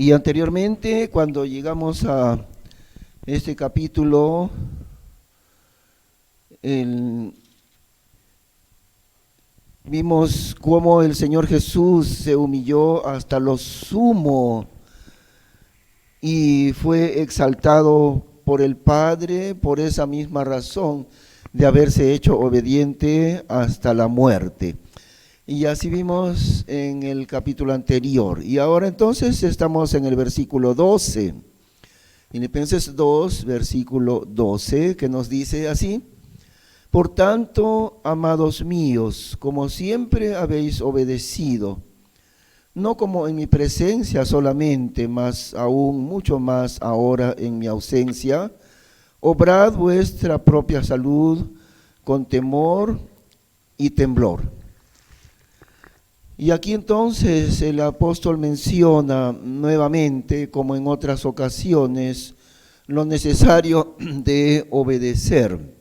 Y anteriormente, cuando llegamos a este capítulo, vimos cómo el Señor Jesús se humilló hasta lo sumo y fue exaltado por el Padre por esa misma razón de haberse hecho obediente hasta la muerte. Y así vimos en el capítulo anterior. Y ahora entonces estamos en el versículo 12. Filipenses 2, versículo 12, que nos dice así: por tanto, amados míos, como siempre habéis obedecido, no como en mi presencia solamente, mas aún mucho más ahora en mi ausencia, obrad vuestra propia salud con temor y temblor. Y aquí entonces el apóstol menciona nuevamente, como en otras ocasiones, lo necesario de obedecer.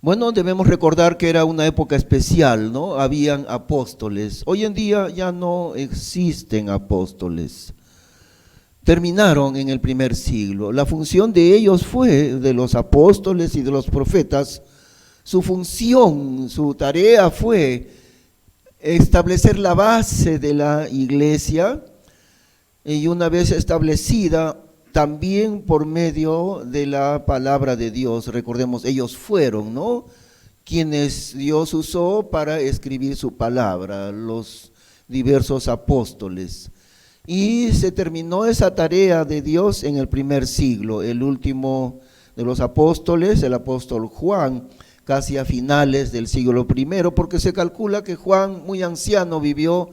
Bueno, debemos recordar que era una época especial, ¿no? Habían apóstoles. Hoy en día ya no existen apóstoles. Terminaron en el primer siglo. La función de ellos fue, de los apóstoles y de los profetas, su función, su tarea fue establecer la base de la iglesia, y una vez establecida, también por medio de la palabra de Dios. Recordemos, ellos fueron, ¿no?, quienes Dios usó para escribir su palabra, los diversos apóstoles. Y se terminó esa tarea de Dios en el primer siglo. El último de los apóstoles, el apóstol Juan, casi a finales del siglo I, porque se calcula que Juan, muy anciano, vivió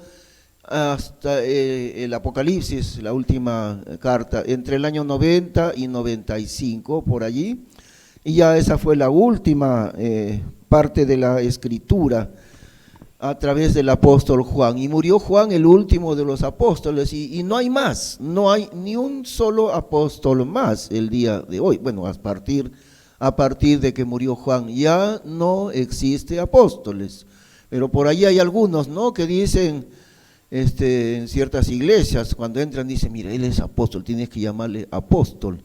hasta el Apocalipsis, la última carta, entre el año 90 y 95, por allí, y ya esa fue la última parte de la escritura a través del apóstol Juan, y murió Juan, el último de los apóstoles, y no hay más, no hay ni un solo apóstol más el día de hoy. Bueno, a partir de que murió Juan ya no existe apóstoles, pero por ahí hay algunos, ¿no?, que dicen, en ciertas iglesias, cuando entran, dicen: mira, él es apóstol, tienes que llamarle apóstol.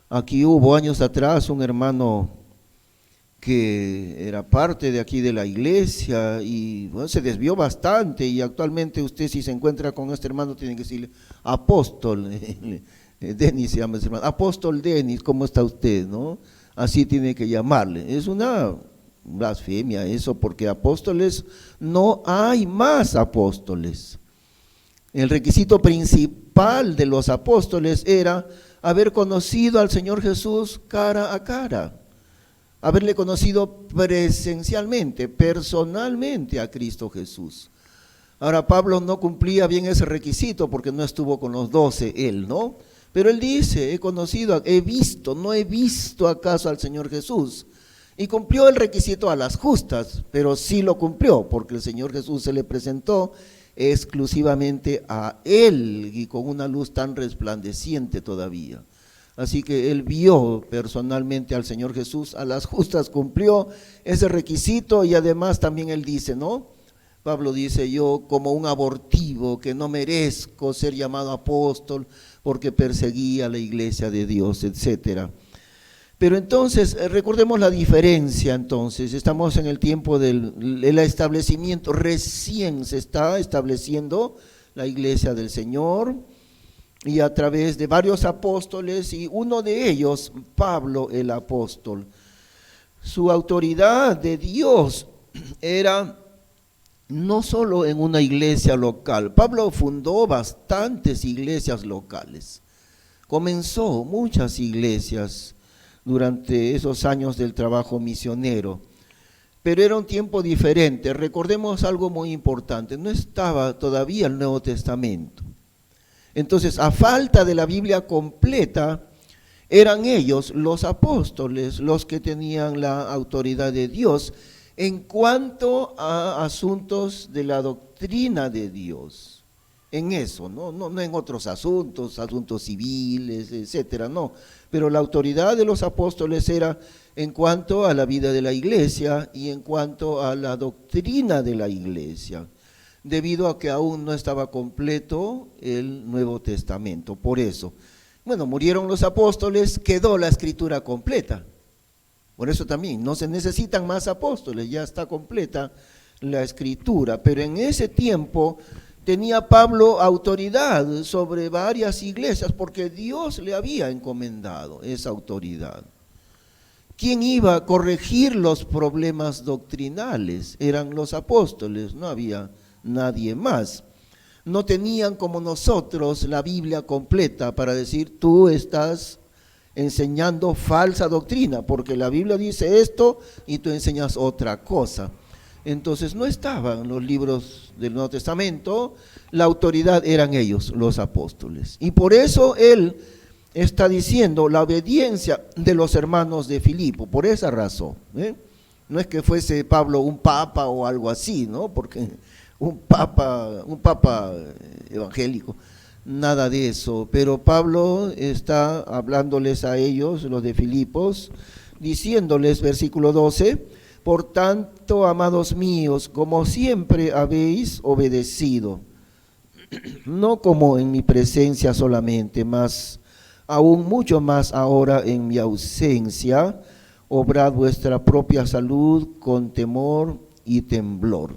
Aquí hubo años atrás un hermano que era parte de aquí de la iglesia y bueno, se desvió bastante, y actualmente usted, si se encuentra con este hermano, tiene que decirle: apóstol Denis, se llama ese hermano, apóstol Denis, ¿cómo está usted?, ¿no? Así tiene que llamarle. Es una blasfemia eso, porque apóstoles, no hay más apóstoles. El requisito principal de los apóstoles era haber conocido al Señor Jesús cara a cara, haberle conocido presencialmente, personalmente a Cristo Jesús. Ahora, Pablo no cumplía bien ese requisito porque no estuvo con los 12 él, ¿no? Pero él dice: he conocido, he visto, ¿no he visto acaso al Señor Jesús? Y cumplió el requisito a las justas, pero sí lo cumplió, porque el Señor Jesús se le presentó exclusivamente a él y con una luz tan resplandeciente todavía. Así que él vio personalmente al Señor Jesús, a las justas cumplió ese requisito, y además también él dice, ¿no? Pablo dice: yo, como un abortivo, que no merezco ser llamado apóstol porque perseguía a la iglesia de Dios, etcétera. Pero entonces, recordemos la diferencia. Entonces, estamos en el tiempo del establecimiento, recién se está estableciendo la iglesia del Señor, y a través de varios apóstoles, y uno de ellos, Pablo el apóstol. Su autoridad de Dios era no solo en una iglesia local. Pablo fundó bastantes iglesias locales, comenzó muchas iglesias durante esos años del trabajo misionero, pero era un tiempo diferente. Recordemos algo muy importante: no estaba todavía el Nuevo Testamento. Entonces, a falta de la Biblia completa, eran ellos, los apóstoles, los que tenían la autoridad de Dios en cuanto a asuntos de la doctrina de Dios. En eso, no en otros asuntos civiles, etcétera, no. Pero la autoridad de los apóstoles era en cuanto a la vida de la iglesia y en cuanto a la doctrina de la iglesia. debido a que aún no estaba completo el Nuevo Testamento. Por eso, bueno, murieron los apóstoles, quedó la escritura completa. Por eso también no se necesitan más apóstoles, ya está completa la escritura. Pero en ese tiempo tenía Pablo autoridad sobre varias iglesias porque Dios le había encomendado esa autoridad. ¿Quién iba a corregir los problemas doctrinales? Eran los apóstoles, no había nadie más. No tenían como nosotros la Biblia completa para decir tú estás enseñando falsa doctrina, porque la Biblia dice esto y tú enseñas otra cosa. Entonces no estaban los libros del Nuevo Testamento, la autoridad eran ellos, los apóstoles. Y por eso él está diciendo la obediencia de los hermanos de Filipo, por esa razón. No es que fuese Pablo un papa o algo así, ¿no? Porque un papa evangélico, nada de eso. Pero Pablo está hablándoles a ellos, los de Filipos, diciéndoles, versículo 12, por tanto, amados míos, como siempre habéis obedecido, no como en mi presencia solamente, mas aún mucho más ahora en mi ausencia, obrad vuestra propia salud con temor y temblor.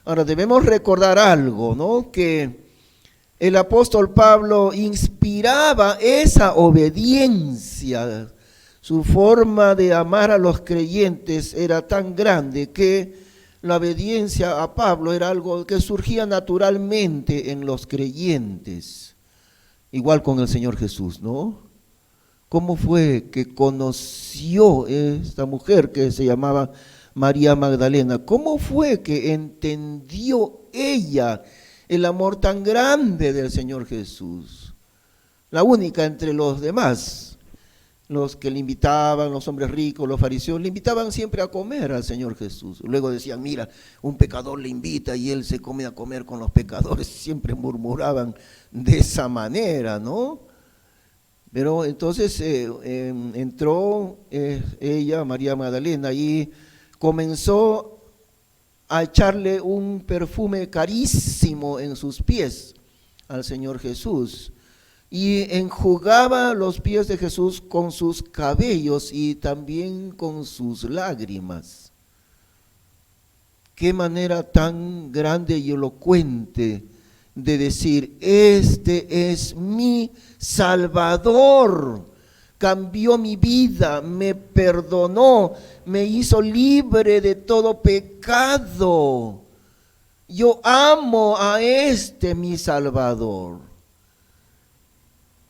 Ahora debemos recordar algo, ¿no? Que el apóstol Pablo inspiraba esa obediencia. Su forma de amar a los creyentes era tan grande que la obediencia a Pablo era algo que surgía naturalmente en los creyentes. Igual con el Señor Jesús, ¿no? ¿Cómo fue que conoció esta mujer que se llamaba María Magdalena? ¿Cómo fue que entendió ella el amor tan grande del Señor Jesús? La única entre los demás. Los que le invitaban, los hombres ricos, los fariseos, le invitaban siempre a comer al Señor Jesús. Luego decían, mira, un pecador le invita y él se come a comer con los pecadores. Siempre murmuraban de esa manera, ¿no? Pero entonces entró ella, María Magdalena, y comenzó a echarle un perfume carísimo en sus pies al Señor Jesús. Y enjugaba los pies de Jesús con sus cabellos y también con sus lágrimas. Qué manera tan grande y elocuente de decir, este es mi Salvador, cambió mi vida, me perdonó, me hizo libre de todo pecado. Yo amo a este mi Salvador.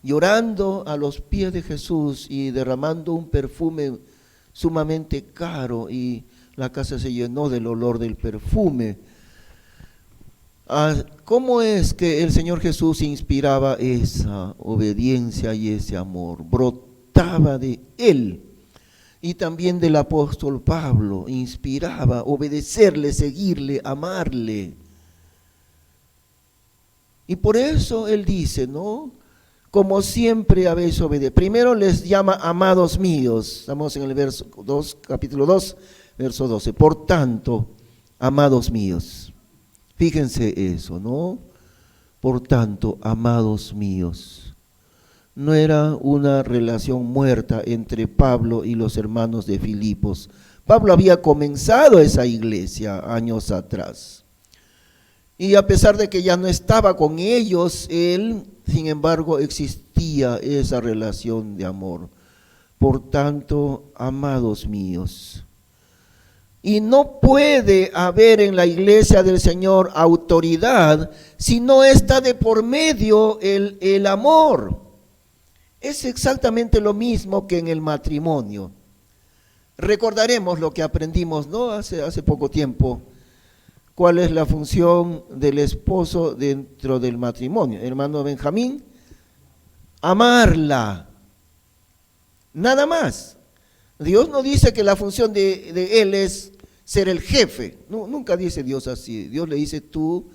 Llorando a los pies de Jesús y derramando un perfume sumamente caro, y la casa se llenó del olor del perfume. ¿Cómo es que el Señor Jesús inspiraba esa obediencia y ese amor? Brotaba de Él. Y también del apóstol Pablo, inspiraba obedecerle, seguirle, amarle. Y por eso él dice, ¿no? Como siempre habéis obedecido. Primero les llama amados míos. Estamos en el verso 2, capítulo 2, verso 12. Por tanto, amados míos. Fíjense eso, ¿no? Por tanto, amados míos. No era una relación muerta entre Pablo y los hermanos de Filipos. Pablo había comenzado esa iglesia años atrás. Y a pesar de que ya no estaba con ellos, él, sin embargo, existía esa relación de amor. Por tanto, amados míos. Y no puede haber en la iglesia del Señor autoridad si no está de por medio el amor. Es exactamente lo mismo que en el matrimonio. Recordaremos lo que aprendimos, ¿no? Hace poco tiempo. ¿Cuál es la función del esposo dentro del matrimonio? Hermano Benjamín, amarla. Nada más. Dios no dice que la función de él es ser el jefe. No, nunca dice Dios así. Dios le dice, tú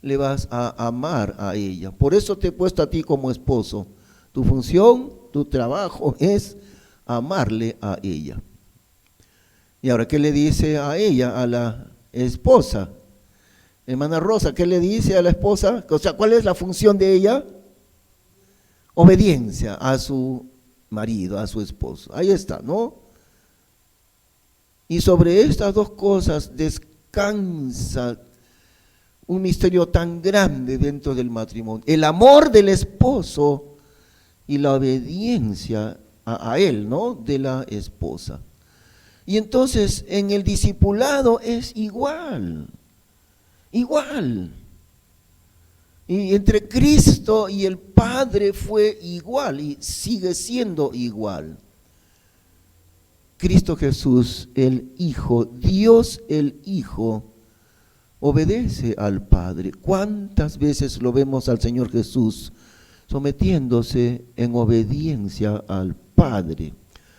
le vas a amar a ella. Por eso te he puesto a ti como esposo. Tu función, tu trabajo es amarle a ella. Y ahora, ¿qué le dice a ella, a la esposa? Hermana Rosa, ¿qué le dice a la esposa? O sea, ¿cuál es la función de ella? Obediencia a su marido, a su esposo. Ahí está, ¿no? Y sobre estas dos cosas descansa un misterio tan grande dentro del matrimonio. El amor del esposo y la obediencia a él, ¿no? De la esposa. Y entonces en el discipulado es igual. Igual. Y entre Cristo y el Padre fue igual y sigue siendo igual. Cristo Jesús, el Hijo, Dios el Hijo, obedece al Padre. ¿Cuántas veces lo vemos al Señor Jesús sometiéndose en obediencia al Padre?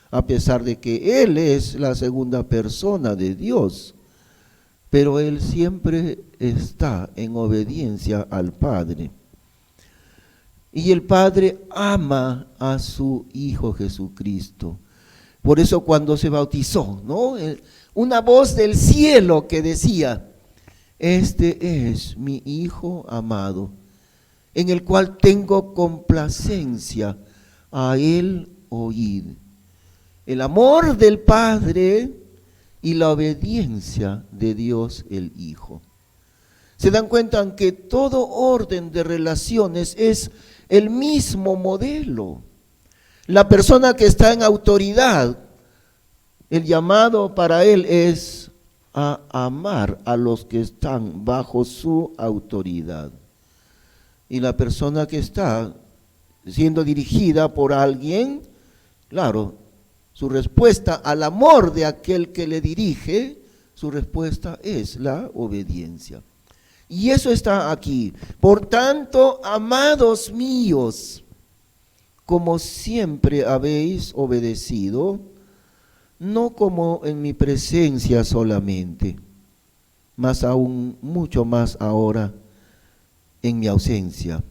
A pesar de que Él es la segunda persona de Dios, pero Él siempre está en obediencia al Padre. Y el Padre ama a su Hijo Jesucristo. Por eso cuando se bautizó, ¿no? Una voz del cielo que decía: este es mi Hijo amado, en el cual tengo complacencia, a Él oíd. El amor del Padre y la obediencia de Dios el Hijo. Se dan cuenta que todo orden de relaciones es el mismo modelo. La persona que está en autoridad, el llamado para él es a amar a los que están bajo su autoridad. Y la persona que está siendo dirigida por alguien, claro, su respuesta al amor de aquel que le dirige, su respuesta es la obediencia. Y eso está aquí. Por tanto, amados míos, como siempre habéis obedecido, no como en mi presencia solamente, más aún mucho más ahora en mi ausencia.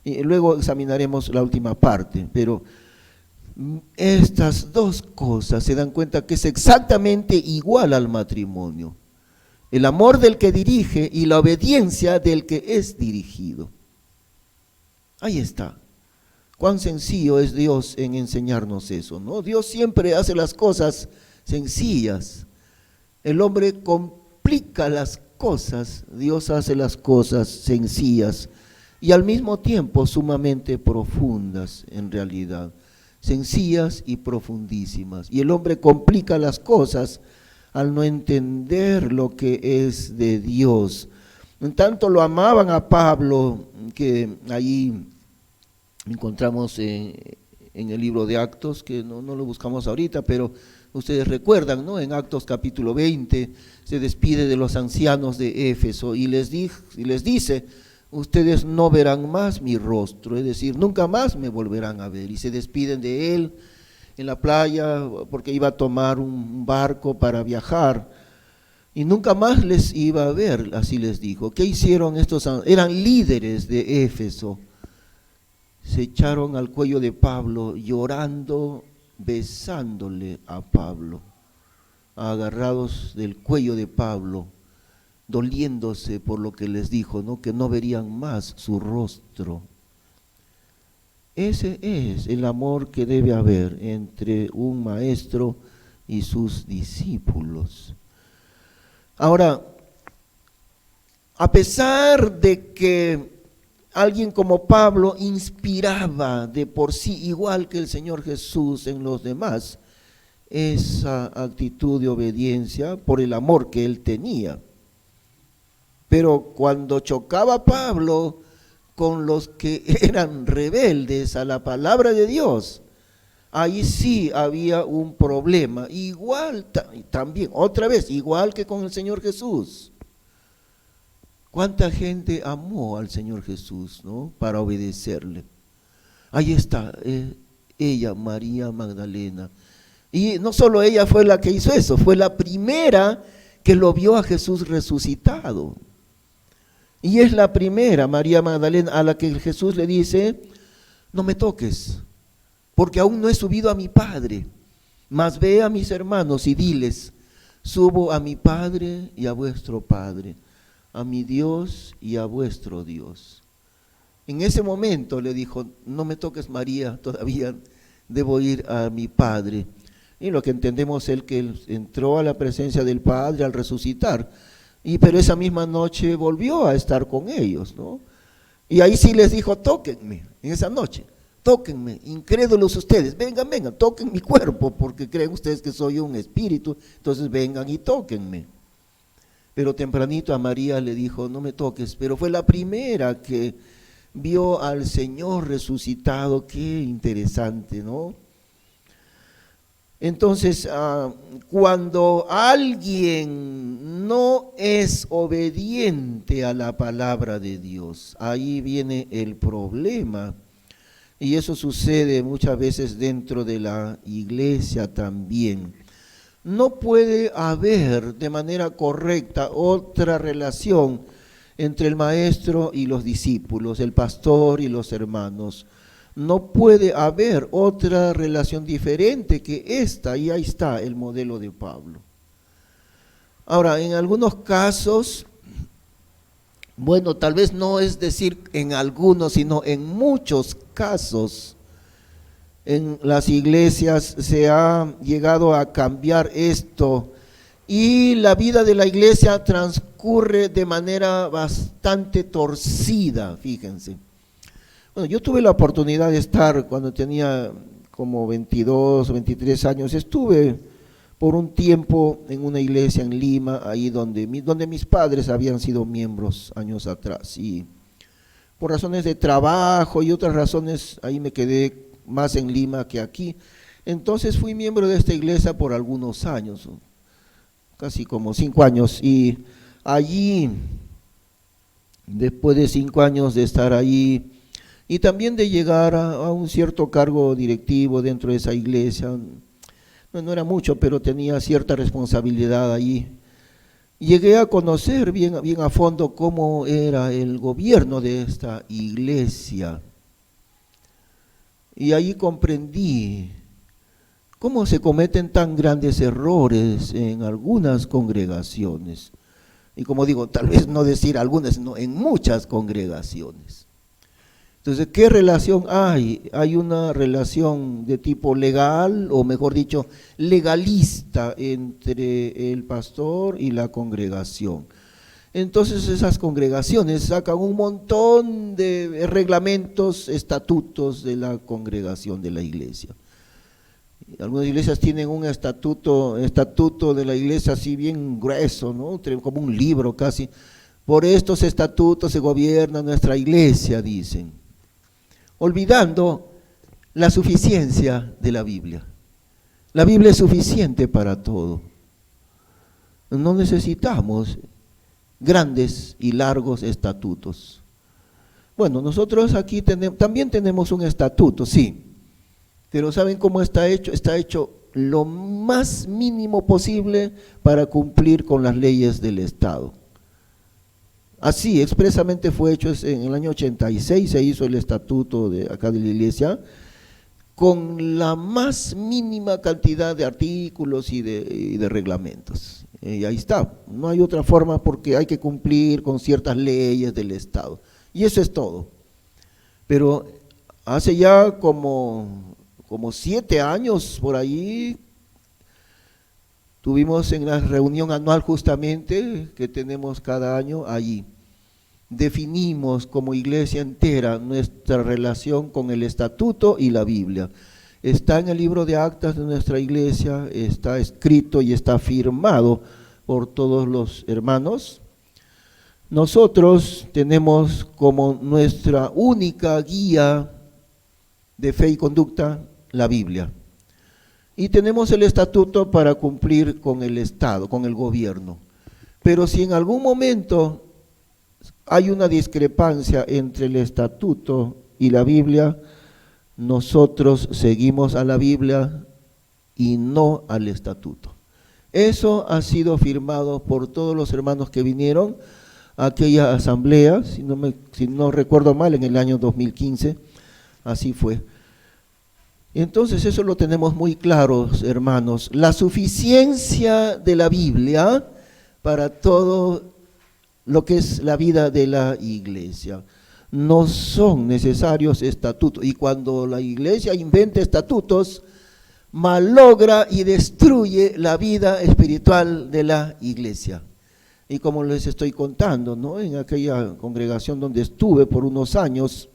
Y luego examinaremos la última parte, pero estas dos cosas se dan cuenta que es exactamente igual al matrimonio. El amor del que dirige y la obediencia del que es dirigido. Ahí está. Cuán sencillo es Dios en enseñarnos eso, ¿no? Dios siempre hace las cosas sencillas. El hombre complica las cosas, Dios hace las cosas sencillas y al mismo tiempo sumamente profundas en realidad. Sencillas y profundísimas. Y el hombre complica las cosas al no entender lo que es de Dios. En tanto lo amaban a Pablo, que ahí encontramos en el libro de Actos, que no lo buscamos ahorita, pero ustedes recuerdan, ¿no? En Actos capítulo 20 se despide de los ancianos de Éfeso y les dice: ustedes no verán más mi rostro, es decir, nunca más me volverán a ver. Y se despiden de él en la playa porque iba a tomar un barco para viajar y nunca más les iba a ver, así les dijo. ¿Qué hicieron estos? Eran líderes de Éfeso. Se echaron al cuello de Pablo llorando, besándole a Pablo, agarrados del cuello de Pablo, doliéndose por lo que les dijo, ¿no? Que no verían más su rostro. Ese es el amor que debe haber entre un maestro y sus discípulos. Ahora, a pesar de que alguien como Pablo inspiraba de por sí, igual que el Señor Jesús en los demás, esa actitud de obediencia por el amor que él tenía. Pero cuando chocaba Pablo con los que eran rebeldes a la palabra de Dios, ahí sí había un problema, igual también, otra vez, igual que con el Señor Jesús. ¿Cuánta gente amó al Señor Jesús, ¿no? Para obedecerle? Ahí está, ella, María Magdalena. Y no solo ella fue la que hizo eso, fue la primera que lo vio a Jesús resucitado. Y es la primera, María Magdalena, a la que Jesús le dice: no me toques, porque aún no he subido a mi Padre, mas ve a mis hermanos y diles: subo a mi Padre y a vuestro Padre, a mi Dios y a vuestro Dios. En ese momento le dijo, no me toques, María, todavía debo ir a mi Padre. Y lo que entendemos es que él entró a la presencia del Padre al resucitar, pero esa misma noche volvió a estar con ellos, ¿no? Y ahí sí les dijo, tóquenme, en esa noche, tóquenme, incrédulos ustedes, vengan, toquen mi cuerpo, porque creen ustedes que soy un espíritu, entonces vengan y tóquenme. Pero tempranito a María le dijo, no me toques, pero fue la primera que vio al Señor resucitado. Qué interesante, ¿no? Entonces, cuando alguien no es obediente a la palabra de Dios, ahí viene el problema. Y eso sucede muchas veces dentro de la iglesia también. No puede haber de manera correcta otra relación entre el maestro y los discípulos, el pastor y los hermanos. No puede haber otra relación diferente que esta, y ahí está el modelo de Pablo. Ahora, en algunos casos, bueno, tal vez no es decir en algunos, sino en muchos casos, en las iglesias se ha llegado a cambiar esto, y la vida de la iglesia transcurre de manera bastante torcida, fíjense. Bueno, yo tuve la oportunidad de estar cuando tenía como 22 o 23 años, estuve por un tiempo en una iglesia en Lima, ahí donde mis padres habían sido miembros años atrás, y por razones de trabajo y otras razones ahí me quedé más en Lima que aquí. Entonces fui miembro de esta iglesia por algunos años, casi como 5 años, y allí, después de 5 años de estar ahí, y también de llegar a un cierto cargo directivo dentro de esa iglesia, no era mucho, pero tenía cierta responsabilidad allí. Llegué a conocer bien a fondo cómo era el gobierno de esta iglesia, y ahí comprendí cómo se cometen tan grandes errores en algunas congregaciones. Y como digo, tal vez no decir algunas, sino en muchas congregaciones. Entonces, ¿qué relación hay? Hay una relación de tipo legal, o mejor dicho, legalista entre el pastor y la congregación. Entonces esas congregaciones sacan un montón de reglamentos, estatutos de la congregación de la iglesia. Algunas iglesias tienen un estatuto de la iglesia así bien grueso, ¿no? Como un libro casi. Por estos estatutos se gobierna nuestra iglesia, dicen, olvidando la suficiencia de la Biblia. La Biblia es suficiente para todo. No necesitamos grandes y largos estatutos. Bueno, nosotros aquí también tenemos un estatuto, sí, pero ¿saben cómo está hecho? Está hecho lo más mínimo posible para cumplir con las leyes del Estado. Así, expresamente fue hecho en el año 86, se hizo el estatuto de acá de la iglesia, con la más mínima cantidad de artículos y de reglamentos. Y ahí está, no hay otra forma porque hay que cumplir con ciertas leyes del Estado. Y eso es todo. Pero hace ya como 7 años por ahí, tuvimos en la reunión anual justamente que tenemos cada año allí, definimos como iglesia entera nuestra relación con el estatuto y la Biblia. Está en el libro de actas de nuestra iglesia, está escrito y está firmado por todos los hermanos. Nosotros tenemos como nuestra única guía de fe y conducta la Biblia. Y tenemos el estatuto para cumplir con el Estado, con el gobierno. Pero si en algún momento hay una discrepancia entre el estatuto y la Biblia, nosotros seguimos a la Biblia y no al estatuto. Eso ha sido firmado por todos los hermanos que vinieron a aquella asamblea, si no recuerdo mal, en el año 2015, así fue. Entonces eso lo tenemos muy claro, hermanos, la suficiencia de la Biblia para todo lo que es la vida de la iglesia. No son necesarios estatutos. Y cuando la iglesia inventa estatutos, malogra y destruye la vida espiritual de la iglesia. Y como les estoy contando, ¿no?, en aquella congregación donde estuve por unos años,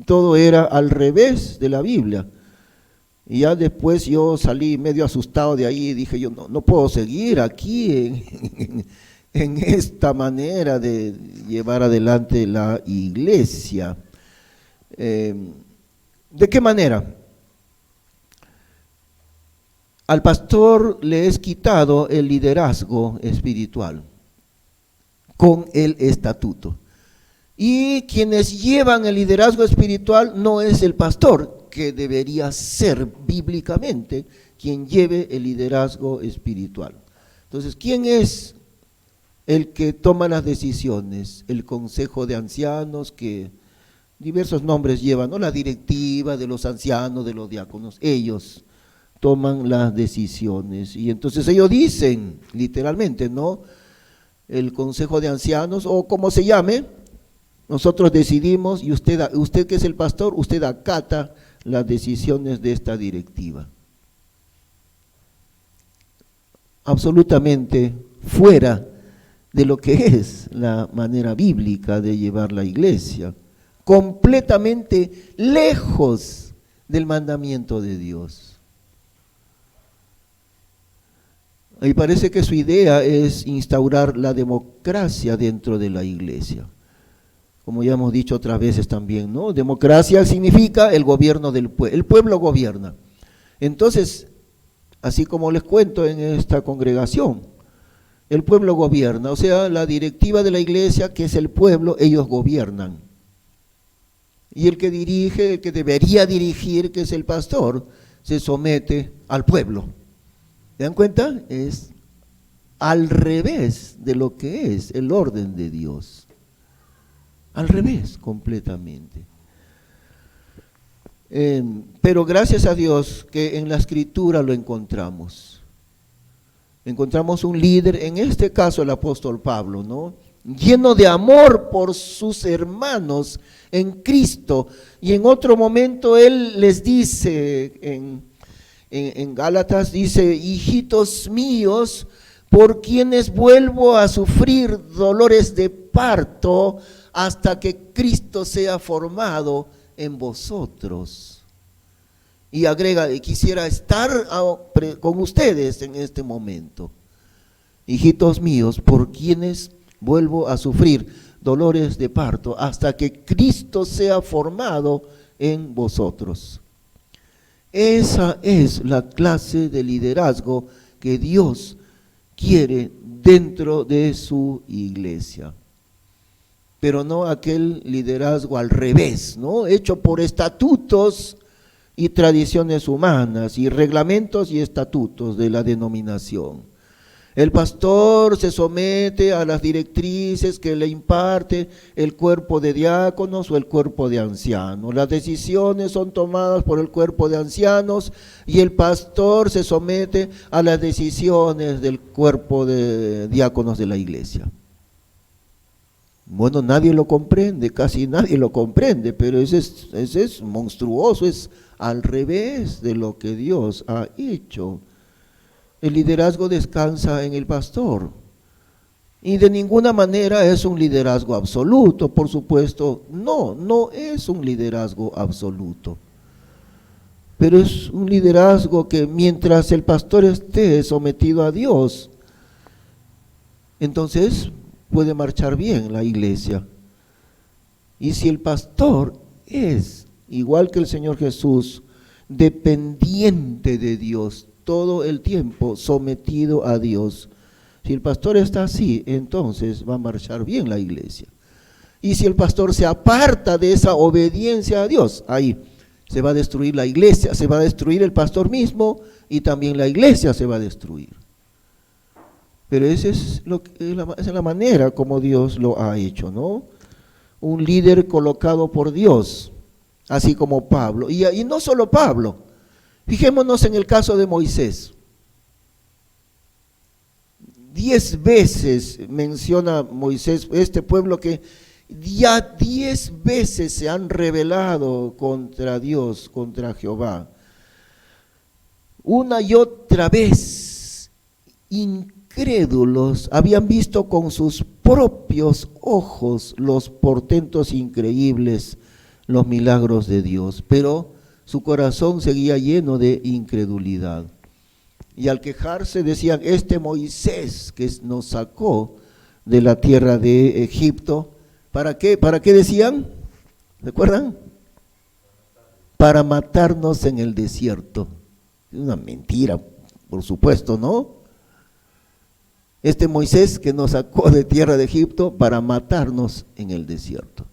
todo era al revés de la Biblia. Y ya después yo salí medio asustado de ahí y dije yo, no puedo seguir aquí en esta manera de llevar adelante la iglesia. ¿De qué manera? Al pastor le es quitado el liderazgo espiritual con el estatuto. Y quienes llevan el liderazgo espiritual no es el pastor, que debería ser bíblicamente quien lleve el liderazgo espiritual. Entonces, ¿quién es el que toma las decisiones? El consejo de ancianos, que diversos nombres llevan, ¿no? La directiva de los ancianos, de los diáconos, ellos toman las decisiones. Y entonces ellos dicen, literalmente, ¿no?, el consejo de ancianos, o como se llame, nosotros decidimos, y usted que es el pastor, usted acata las decisiones de esta directiva. Absolutamente fuera de lo que es la manera bíblica de llevar la iglesia, completamente lejos del mandamiento de Dios. Y parece que su idea es instaurar la democracia dentro de la iglesia. Como ya hemos dicho otras veces también, ¿no? Democracia significa el gobierno del pueblo, el pueblo gobierna. Entonces, así como les cuento en esta congregación, el pueblo gobierna, o sea, la directiva de la iglesia, que es el pueblo, ellos gobiernan. Y el que dirige, el que debería dirigir, que es el pastor, se somete al pueblo. ¿Se dan cuenta? Es al revés de lo que es el orden de Dios. Al revés, completamente. Pero gracias a Dios que en la Escritura lo encontramos. Encontramos un líder, en este caso el apóstol Pablo, ¿no?, lleno de amor por sus hermanos en Cristo. Y en otro momento él les dice, en Gálatas dice, hijitos míos, por quienes vuelvo a sufrir dolores de parto hasta que Cristo sea formado en vosotros. Y agrega, quisiera estar con ustedes en este momento. Hijitos míos, por quienes vuelvo a sufrir dolores de parto hasta que Cristo sea formado en vosotros. Esa es la clase de liderazgo que Dios quiere dentro de su iglesia. Pero no aquel liderazgo al revés, ¿no?, hecho por estatutos y tradiciones humanas y reglamentos y estatutos de la denominación. El pastor se somete a las directrices que le imparte el cuerpo de diáconos o el cuerpo de ancianos. Las decisiones son tomadas por el cuerpo de ancianos y el pastor se somete a las decisiones del cuerpo de diáconos de la iglesia. Bueno, nadie lo comprende, casi nadie lo comprende, pero ese es monstruoso, es al revés de lo que Dios ha hecho. El liderazgo descansa en el pastor y de ninguna manera es un liderazgo absoluto, por supuesto, no es un liderazgo absoluto, pero es un liderazgo que mientras el pastor esté sometido a Dios, entonces puede marchar bien la iglesia. Y si el pastor es, igual que el Señor Jesús, dependiente de Dios, todo el tiempo sometido a Dios, si el pastor está así, entonces va a marchar bien la iglesia. Y si el pastor se aparta de esa obediencia a Dios, ahí se va a destruir la iglesia, se va a destruir el pastor mismo y también la iglesia se va a destruir. Pero esa es la manera como Dios lo ha hecho, ¿no? Un líder colocado por Dios, así como Pablo. Y no solo Pablo, fijémonos en el caso de Moisés. 10 veces menciona Moisés este pueblo que ya 10 veces se han rebelado contra Dios, contra Jehová. Una y otra vez, incrédulos, habían visto con sus propios ojos los portentos increíbles, los milagros de Dios, pero su corazón seguía lleno de incredulidad. Y al quejarse decían, este Moisés que nos sacó de la tierra de Egipto, ¿para qué? ¿Para qué decían? ¿Recuerdan? Para matarnos en el desierto. Es una mentira, por supuesto, ¿no? Este Moisés que nos sacó de tierra de Egipto para matarnos en el desierto.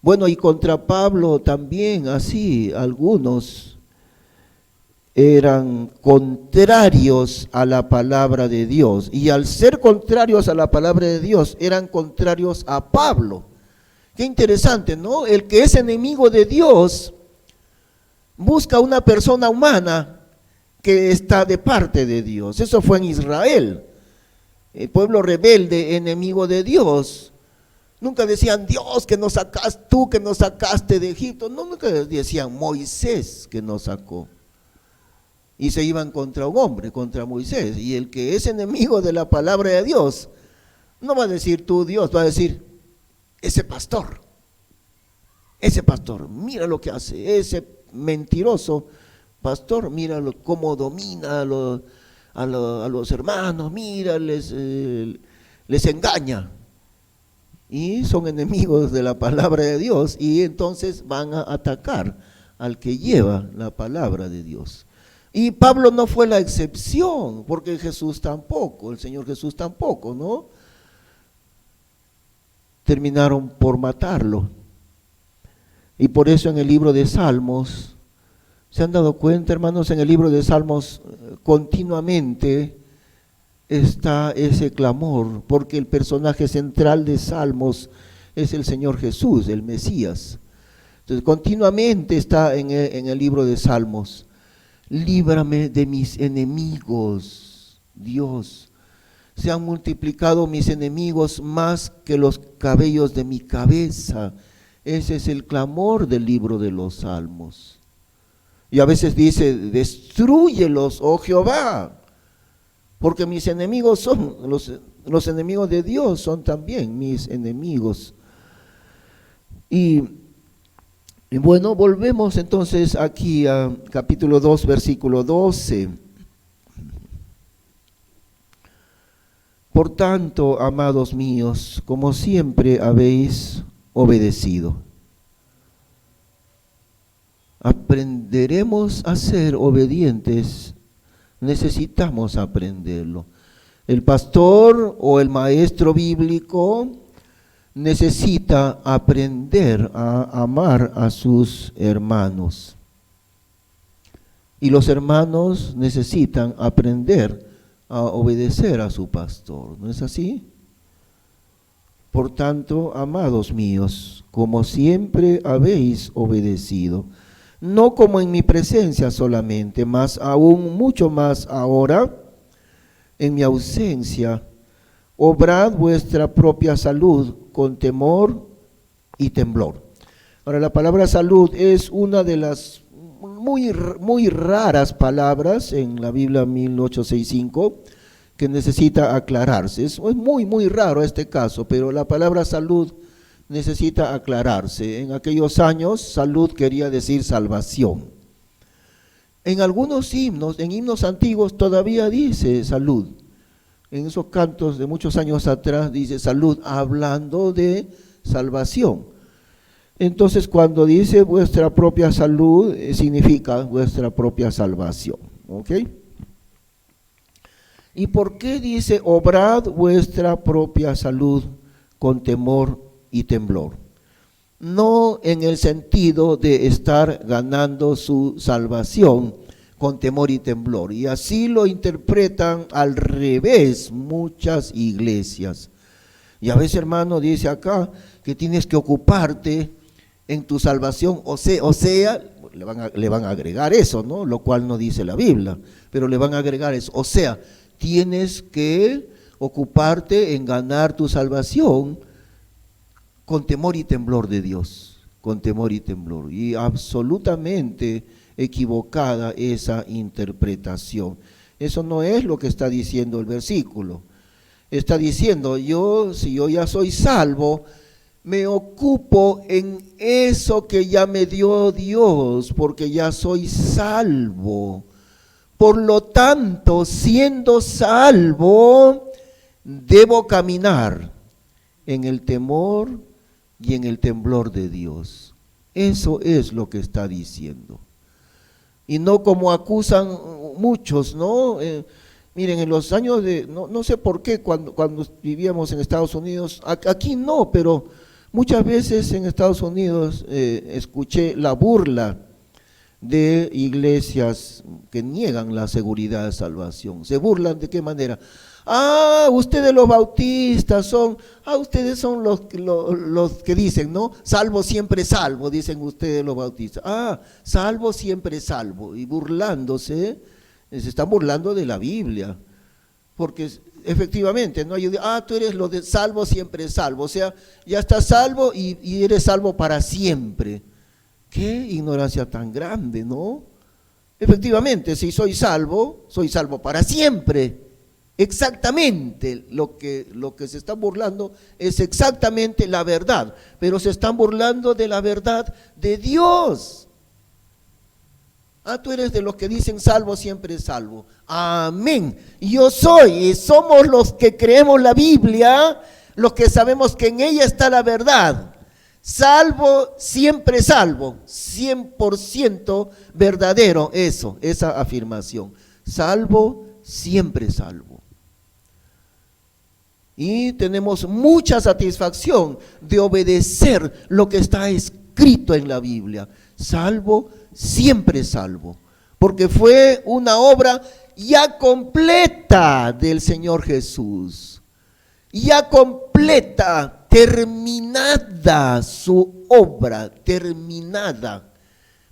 Bueno, y contra Pablo también así, algunos eran contrarios a la palabra de Dios, y al ser contrarios a la palabra de Dios, eran contrarios a Pablo. Qué interesante, ¿no? El que es enemigo de Dios busca una persona humana que está de parte de Dios. Eso fue en Israel, el pueblo rebelde, enemigo de Dios. Nunca decían, Dios que nos sacaste, tú que nos sacaste de Egipto. No, nunca decían, Moisés que nos sacó. Y se iban contra un hombre, contra Moisés. Y el que es enemigo de la palabra de Dios, no va a decir tú Dios, va a decir, ese pastor, mira lo que hace, ese mentiroso pastor, mira cómo domina a los hermanos, mira, les engaña. Y son enemigos de la palabra de Dios, y entonces van a atacar al que lleva la palabra de Dios. Y Pablo no fue la excepción, porque Jesús tampoco, el Señor Jesús tampoco, ¿no? Terminaron por matarlo. Y por eso en el libro de Salmos, ¿se han dado cuenta, hermanos? En el libro de Salmos continuamente está ese clamor, porque el personaje central de Salmos es el Señor Jesús, el Mesías. Entonces continuamente está en el libro de Salmos. Líbrame de mis enemigos, Dios. Se han multiplicado mis enemigos más que los cabellos de mi cabeza. Ese es el clamor del libro de los Salmos. Y a veces dice, destrúyelos, oh Jehová, porque mis enemigos son, los enemigos de Dios son también mis enemigos. Y bueno, volvemos entonces aquí a capítulo 2, versículo 12. Por tanto, amados míos, como siempre habéis obedecido, aprenderemos a ser obedientes, necesitamos aprenderlo. El pastor o el maestro bíblico necesita aprender a amar a sus hermanos. Y los hermanos necesitan aprender a obedecer a su pastor, ¿no es así? Por tanto, amados míos, como siempre habéis obedecido, no como en mi presencia solamente, mas aún mucho más ahora, en mi ausencia, obrad vuestra propia salud con temor y temblor. Ahora, la palabra salud es una de las muy raras palabras en la Biblia 1865 que necesita aclararse. Es muy raro este caso, pero la palabra salud necesita aclararse. En aquellos años, salud quería decir salvación. En algunos himnos, en himnos antiguos, todavía dice salud. En esos cantos de muchos años atrás dice salud, hablando de salvación. Entonces, cuando dice vuestra propia salud, significa vuestra propia salvación. ¿Ok? ¿Y por qué dice obrad vuestra propia salud con temor y temblor? No en el sentido de estar ganando su salvación con temor y temblor. Y así lo interpretan al revés muchas iglesias. Y a veces, hermano, dice acá que tienes que ocuparte en tu salvación, o sea, le van a agregar eso, ¿no? Lo cual no dice la Biblia, pero le van a agregar eso, o sea, tienes que ocuparte en ganar tu salvación con temor y temblor de Dios, con temor y temblor. Y absolutamente equivocada esa interpretación. Eso no es lo que está diciendo el versículo. Está diciendo, si yo ya soy salvo, me ocupo en eso que ya me dio Dios, porque ya soy salvo. Por lo tanto, siendo salvo, debo caminar en el temor y en el temblor de Dios. Eso es lo que está diciendo. Y no como acusan muchos, ¿no? Miren, en los años no sé por qué cuando vivíamos en Estados Unidos, aquí no, pero muchas veces en Estados Unidos escuché la burla de iglesias que niegan la seguridad de salvación. ¿Se burlan de qué manera? Ustedes los bautistas ustedes son los que dicen, ¿no? Salvo siempre salvo, dicen ustedes los bautistas. Salvo siempre salvo. Y burlándose, se están burlando de la Biblia. Porque efectivamente, ¿no? Tú eres lo de salvo siempre salvo. O sea, ya estás salvo y eres salvo para siempre. Qué ignorancia tan grande, ¿no? Efectivamente, si soy salvo para siempre. Exactamente lo que se está burlando es exactamente la verdad, pero se están burlando de la verdad de Dios. Tú eres de los que dicen salvo siempre salvo. Amén. Somos los que creemos la Biblia, los que sabemos que en ella está la verdad. Salvo, siempre salvo, 100% verdadero esa afirmación. Salvo, siempre salvo. Y tenemos mucha satisfacción de obedecer lo que está escrito en la Biblia. Salvo, siempre salvo. Porque fue una obra ya completa del Señor Jesús. Ya completa, terminada su obra, terminada,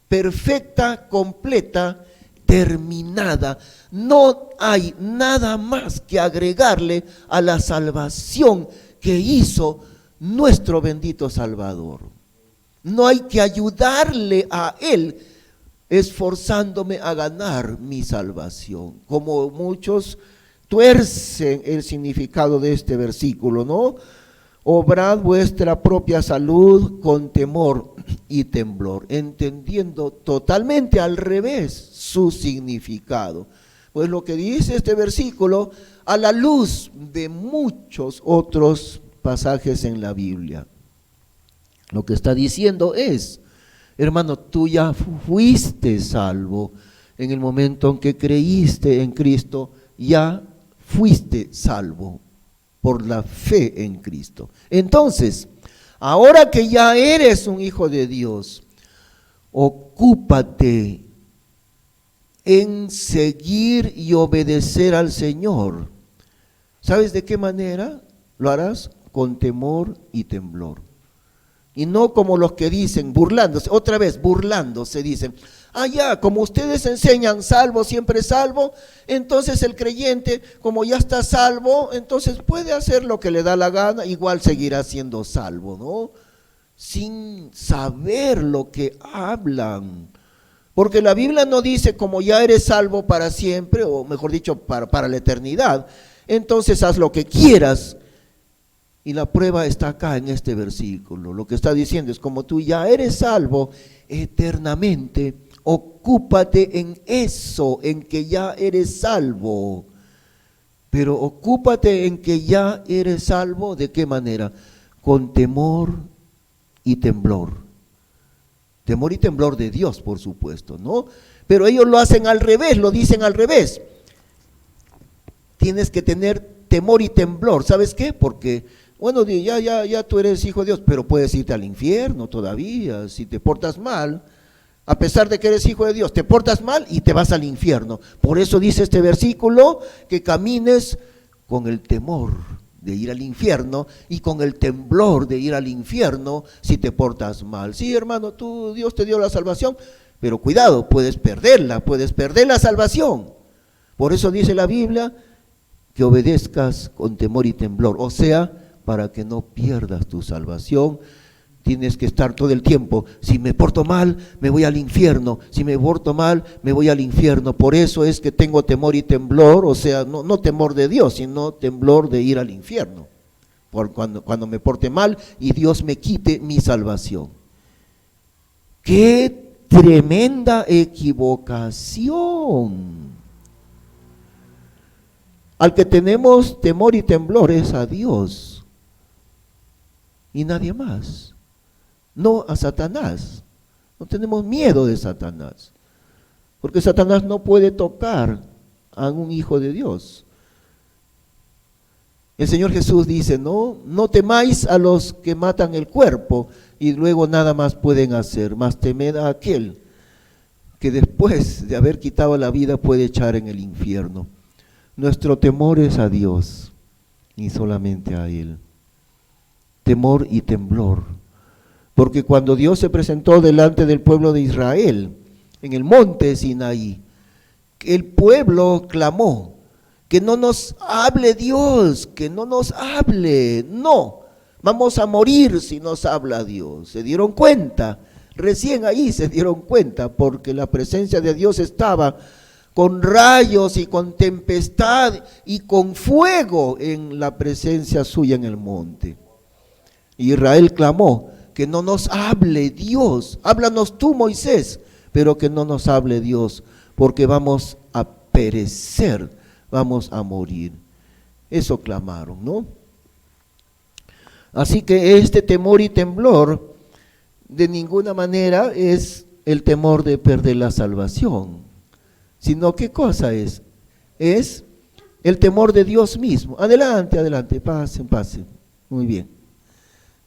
perfecta, completa, terminada. No hay nada más que agregarle a la salvación que hizo nuestro bendito Salvador. No hay que ayudarle a Él esforzándome a ganar mi salvación, como muchos tuercen el significado de este versículo, ¿no? Obrad vuestra propia salud con temor y temblor, entendiendo totalmente al revés su significado. Pues lo que dice este versículo a la luz de muchos otros pasajes en la Biblia. Lo que está diciendo es, hermano, tú ya fuiste salvo en el momento en que creíste en Cristo, ya fuiste salvo por la fe en Cristo. Entonces, ahora que ya eres un hijo de Dios, ocúpate en seguir y obedecer al Señor. ¿Sabes de qué manera lo harás? Con temor y temblor. Y no como los que dicen, burlándose, otra vez burlándose, dicen, como ustedes enseñan salvo, siempre salvo, entonces el creyente, como ya está salvo, entonces puede hacer lo que le da la gana, igual seguirá siendo salvo, ¿no? Sin saber lo que hablan. Porque la Biblia no dice, como ya eres salvo para siempre, o mejor dicho, para la eternidad, entonces haz lo que quieras. Y la prueba está acá en este versículo. Lo que está diciendo es, como tú ya eres salvo eternamente, ocúpate en eso, en que ya eres salvo. Pero ocúpate en que ya eres salvo, ¿de qué manera? Con temor y temblor. Temor y temblor de Dios, por supuesto, ¿no? Pero ellos lo hacen al revés, lo dicen al revés. Tienes que tener temor y temblor, ¿sabes qué? Porque, bueno, ya tú eres hijo de Dios, pero puedes irte al infierno todavía, si te portas mal. A pesar de que eres hijo de Dios, te portas mal y te vas al infierno. Por eso dice este versículo que camines con el temor de ir al infierno y con el temblor de ir al infierno si te portas mal. Sí, hermano, Dios te dio la salvación, pero cuidado, puedes perder la salvación. Por eso dice la Biblia que obedezcas con temor y temblor. O sea, para que no pierdas tu salvación, tienes que estar todo el tiempo. Si me porto mal, me voy al infierno. Si me porto mal, me voy al infierno. Por eso es que tengo temor y temblor, o sea, no temor de Dios, sino temblor de ir al infierno. Por cuando me porte mal y Dios me quite mi salvación. ¡Qué tremenda equivocación! Al que tenemos temor y temblor es a Dios y nadie más. No a Satanás. No tenemos miedo de Satanás, porque Satanás no puede tocar a un hijo de Dios. El Señor Jesús dice, no temáis a los que matan el cuerpo y luego nada más pueden hacer, mas temed a aquel que después de haber quitado la vida puede echar en el infierno. Nuestro temor es a Dios y solamente a Él. Temor y temblor. Porque cuando Dios se presentó delante del pueblo de Israel en el monte Sinaí, el pueblo clamó, que no nos hable Dios, que no nos hable, no, vamos a morir si nos habla Dios. Se dieron cuenta, recién ahí se dieron cuenta, porque la presencia de Dios estaba con rayos y con tempestad y con fuego en la presencia suya en el monte. Israel clamó, que no nos hable Dios, háblanos tú, Moisés, pero que no nos hable Dios, porque vamos a perecer, vamos a morir. Eso clamaron, ¿no? Así que este temor y temblor de ninguna manera es el temor de perder la salvación, sino ¿qué cosa es? Es el temor de Dios mismo. Adelante, adelante, pasen, pasen. Muy bien.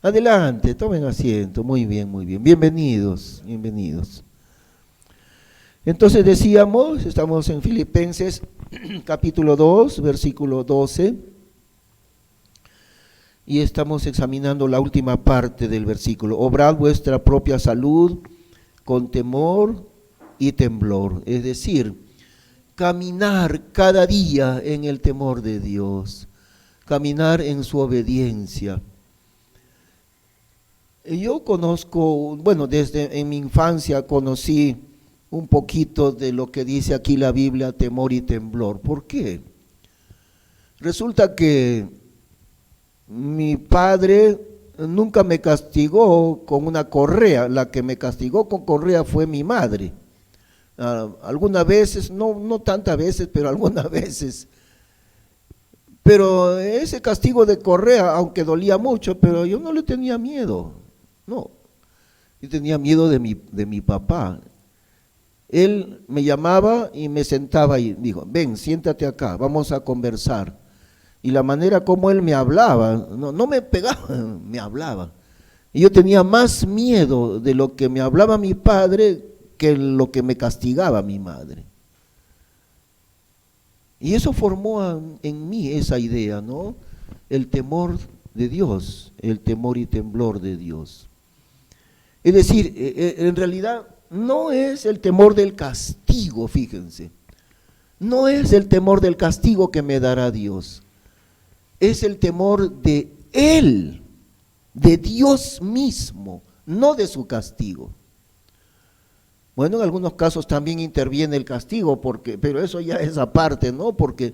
Adelante, tomen asiento. Muy bien, muy bien. Bienvenidos, bienvenidos. Entonces decíamos, estamos en Filipenses capítulo 2, versículo 12, y estamos examinando la última parte del versículo. Obrad vuestra propia salud con temor y temblor, es decir, caminar cada día en el temor de Dios, caminar en su obediencia. Yo conozco, bueno, desde en mi infancia conocí un poquito de lo que dice aquí la Biblia, temor y temblor. ¿Por qué? Resulta que mi padre nunca me castigó con una correa, la que me castigó con correa fue mi madre. Algunas veces, no tantas veces, pero algunas veces. Pero ese castigo de correa, aunque dolía mucho, pero yo no le tenía miedo, no. Yo tenía miedo de mi papá. Él me llamaba y me sentaba y dijo, ven, siéntate acá, vamos a conversar. Y la manera como él me hablaba, no me pegaba, me hablaba. Y yo tenía más miedo de lo que me hablaba mi padre que lo que me castigaba mi madre. Y eso formó en mí esa idea, ¿no? El temor de Dios, el temor y temblor de Dios. Es decir, en realidad no es el temor del castigo, fíjense. No es el temor del castigo que me dará Dios. Es el temor de Él, de Dios mismo, no de su castigo. Bueno, en algunos casos también interviene el castigo, pero eso ya es aparte, ¿no? Porque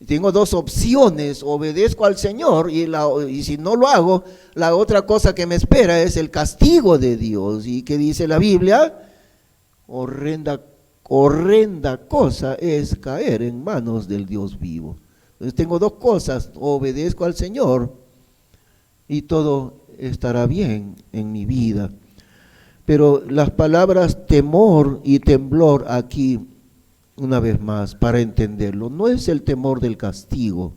tengo dos opciones, obedezco al Señor y si no lo hago, la otra cosa que me espera es el castigo de Dios. ¿Y qué dice la Biblia? Horrenda cosa es caer en manos del Dios vivo. Entonces tengo dos cosas, obedezco al Señor y todo estará bien en mi vida. Pero las palabras temor y temblor aquí, una vez más, para entenderlo, no es el temor del castigo,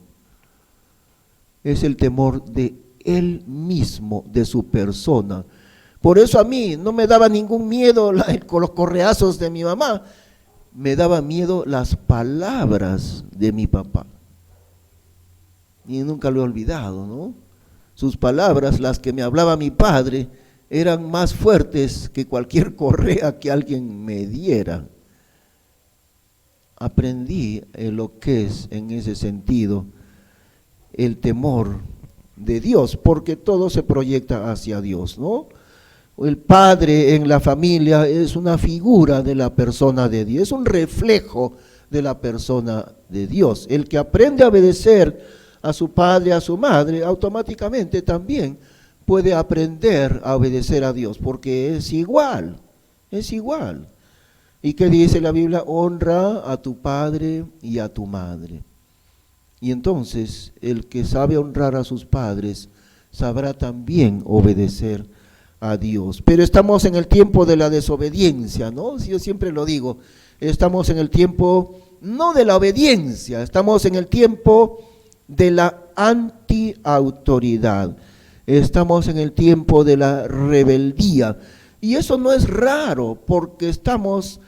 es el temor de Él mismo, de su persona. Por eso a mí no me daba ningún miedo con los correazos de mi mamá, me daba miedo las palabras de mi papá. Y nunca lo he olvidado, ¿no? Sus palabras, las que me hablaba mi padre, eran más fuertes que cualquier correa que alguien me diera. aprendí lo que es en ese sentido el temor de Dios, porque todo se proyecta hacia Dios, ¿no? El padre en la familia es una figura de la persona de Dios, es un reflejo de la persona de Dios. El que aprende a obedecer a su padre, a su madre, automáticamente también puede aprender a obedecer a Dios, porque es igual, es igual. ¿Y qué dice la Biblia? Honra a tu padre y a tu madre. Y entonces el que sabe honrar a sus padres sabrá también obedecer a Dios. Pero estamos en el tiempo de la desobediencia, ¿no? Yo siempre lo digo, estamos en el tiempo no de la obediencia, estamos en el tiempo de la antiautoridad, estamos en el tiempo de la rebeldía. Y eso no es raro, porque estamos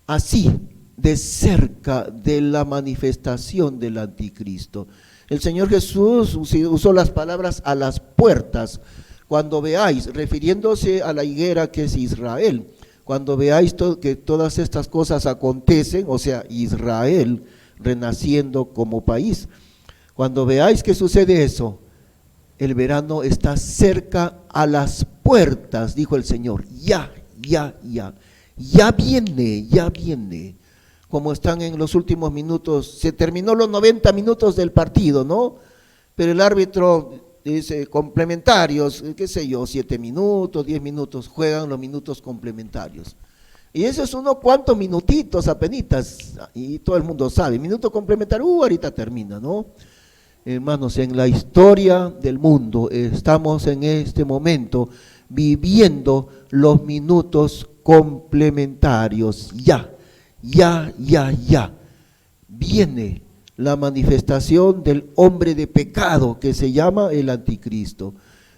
así de cerca de la manifestación del anticristo. El Señor Jesús usó las palabras a las puertas. Cuando veáis, refiriéndose a la higuera que es Israel, cuando veáis que todas estas cosas acontecen, o sea, Israel renaciendo como país, cuando veáis que sucede eso, el verano está cerca a las puertas, dijo el Señor. Ya viene. Como están en los últimos minutos, se terminó los 90 minutos del partido, ¿no? Pero el árbitro dice complementarios, qué sé yo, 7 minutos, 10 minutos, juegan los minutos complementarios. Y eso es unos cuantos minutitos apenitas, y todo el mundo sabe, minuto complementario, ahorita termina, ¿no? Hermanos, en la historia del mundo estamos en este momento viviendo los minutos complementarios. Ya. Viene la manifestación del hombre de pecado que se llama el anticristo.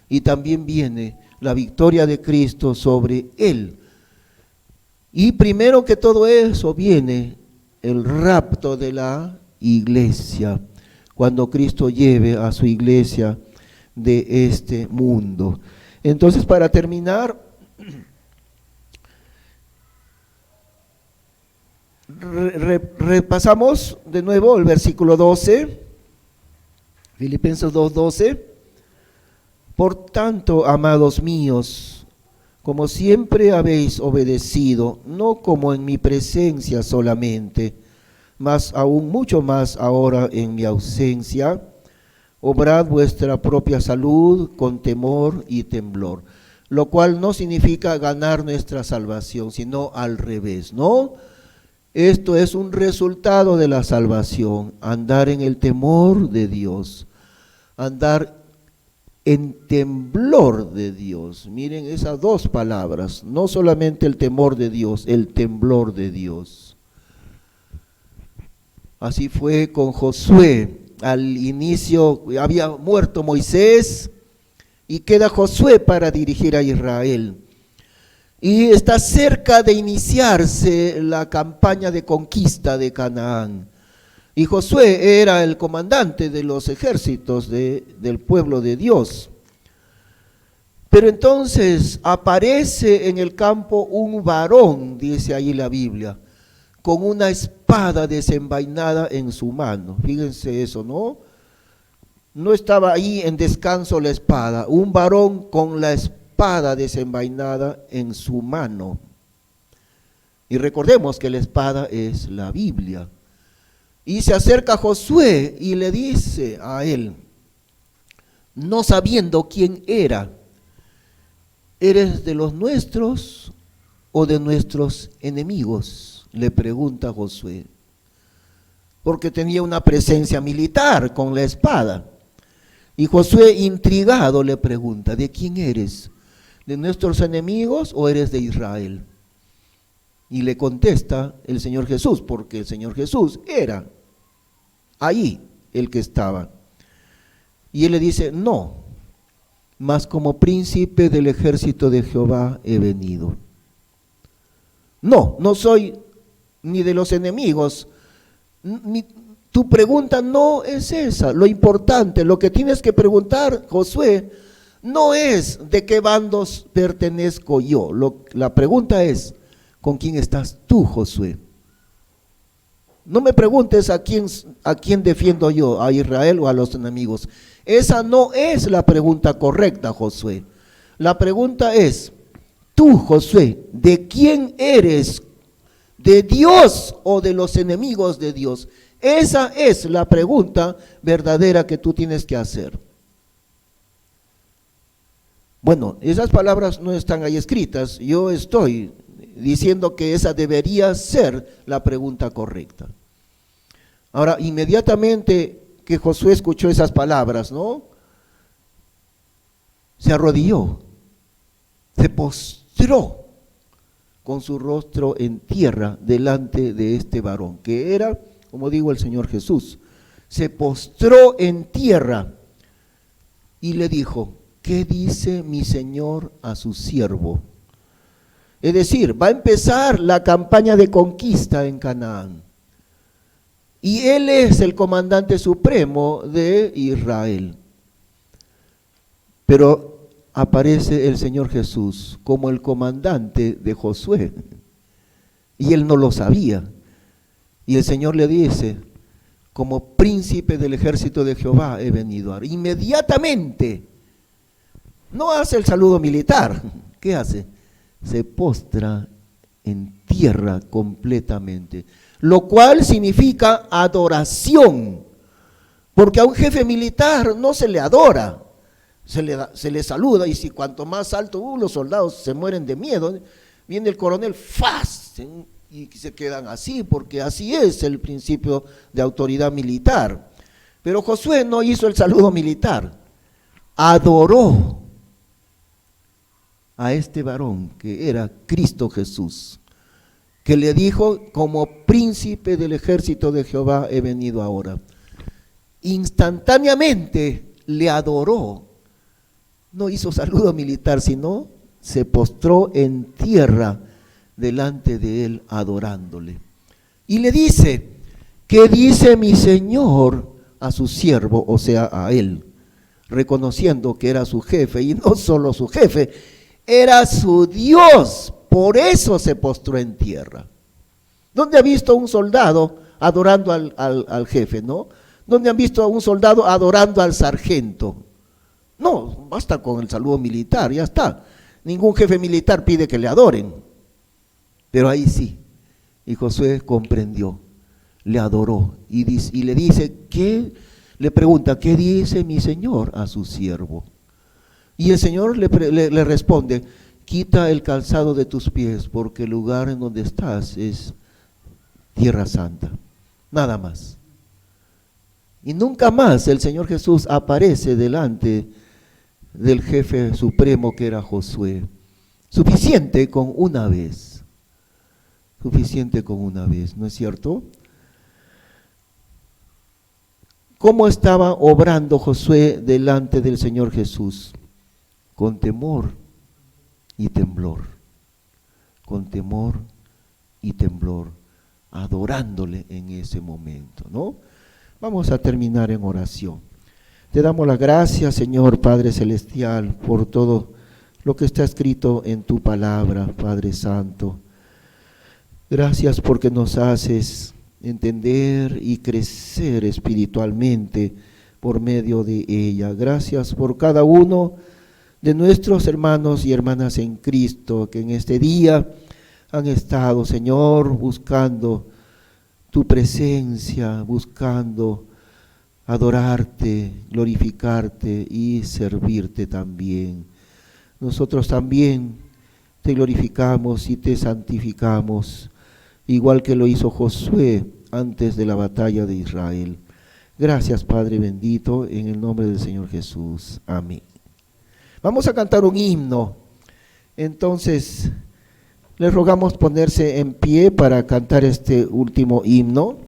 Y también viene la victoria de Cristo sobre él. Y primero que todo eso viene el rapto de la iglesia, cuando Cristo lleve a su iglesia de este mundo. Entonces, para terminar, repasamos de nuevo el versículo 12, Filipenses 2:12. Por tanto, amados míos, como siempre habéis obedecido, no como en mi presencia solamente, mas aún mucho más ahora en mi ausencia, obrad vuestra propia salud con temor y temblor, lo cual no significa ganar nuestra salvación, sino al revés, ¿no? Esto es un resultado de la salvación, andar en el temor de Dios, andar en temblor de Dios. Miren esas dos palabras, no solamente el temor de Dios, el temblor de Dios. Así fue con Josué. Al inicio había muerto Moisés y queda Josué para dirigir a Israel. Y está cerca de iniciarse la campaña de conquista de Canaán. Y Josué era el comandante de los ejércitos del pueblo de Dios. Pero entonces aparece en el campo un varón, dice ahí la Biblia, con una espada desenvainada en su mano. Fíjense eso, ¿no? No estaba ahí en descanso la espada, un varón con la espada desenvainada en su mano. Y recordemos que la espada es la Biblia. Y se acerca Josué y le dice a él, no sabiendo quién era, ¿eres de los nuestros o de nuestros enemigos?, le pregunta Josué, porque tenía una presencia militar con la espada. Y Josué, intrigado, le pregunta, ¿de quién eres? ¿De nuestros enemigos o eres de Israel? Y le contesta el Señor Jesús, porque el Señor Jesús era ahí el que estaba. Y él le dice, no, mas como príncipe del ejército de Jehová he venido. No soy ni de los enemigos. Tu pregunta no es esa. Lo importante, lo que tienes que preguntar, Josué, no es de qué bandos pertenezco yo. La pregunta es, ¿con quién estás tú, Josué? No me preguntes a quién defiendo yo, a Israel o a los enemigos. Esa no es la pregunta correcta, Josué. La pregunta es, tú, Josué, ¿de quién eres? ¿De Dios o de los enemigos de Dios? Esa es la pregunta verdadera que tú tienes que hacer. Bueno, esas palabras no están ahí escritas. Yo estoy diciendo que esa debería ser la pregunta correcta. Ahora, inmediatamente que Josué escuchó esas palabras, ¿no? Se arrodilló, se postró con su rostro en tierra delante de este varón, que era, como digo, el Señor Jesús. Se postró en tierra y le dijo, ¿qué dice mi Señor a su siervo? Es decir, va a empezar la campaña de conquista en Canaán. Y él es el comandante supremo de Israel. Pero aparece el Señor Jesús como el comandante de Josué. Y él no lo sabía. Y el Señor le dice, como príncipe del ejército de Jehová he venido ahora. Inmediatamente, no hace el saludo militar. ¿Qué hace? Se postra en tierra completamente, lo cual significa adoración, porque a un jefe militar no se le adora, se le saluda, y si cuanto más alto, los soldados se mueren de miedo, viene el coronel, ¡faz! Y se quedan así, porque así es el principio de autoridad militar. Pero Josué no hizo el saludo militar, adoró a este varón que era Cristo Jesús, que le dijo, como príncipe del ejército de Jehová he venido ahora. Instantáneamente le adoró, no hizo saludo militar, sino se postró en tierra delante de él adorándole. Y le dice, ¿qué dice mi Señor a su siervo? O sea, a él, reconociendo que era su jefe, y no solo su jefe, era su Dios, por eso se postró en tierra. ¿Dónde ha visto un soldado adorando al jefe, no? ¿Dónde han visto a un soldado adorando al sargento? No, basta con el saludo militar, ya está. Ningún jefe militar pide que le adoren, pero ahí sí. Y Josué comprendió, le adoró y le dice, le pregunta, ¿qué dice mi Señor a su siervo? Y el Señor le responde, quita el calzado de tus pies, porque el lugar en donde estás es tierra santa, nada más. Y nunca más el Señor Jesús aparece delante del jefe supremo que era Josué. Suficiente con una vez, ¿no es cierto? ¿Cómo estaba obrando Josué delante del Señor Jesús? Con temor y temblor, con temor y temblor, adorándole en ese momento, ¿no? Vamos a terminar en oración. Te damos las gracias, Señor Padre Celestial, por todo lo que está escrito en tu palabra, Padre Santo. Gracias porque nos haces entender y crecer espiritualmente por medio de ella. Gracias por cada uno de nuestros hermanos y hermanas en Cristo, que en este día han estado, Señor, buscando tu presencia, buscando adorarte, glorificarte y servirte también. Nosotros también te glorificamos y te santificamos, igual que lo hizo Josué antes de la batalla de Israel. Gracias, Padre bendito, en el nombre del Señor Jesús. Amén. Vamos a cantar un himno. Entonces, les rogamos ponerse en pie para cantar este último himno.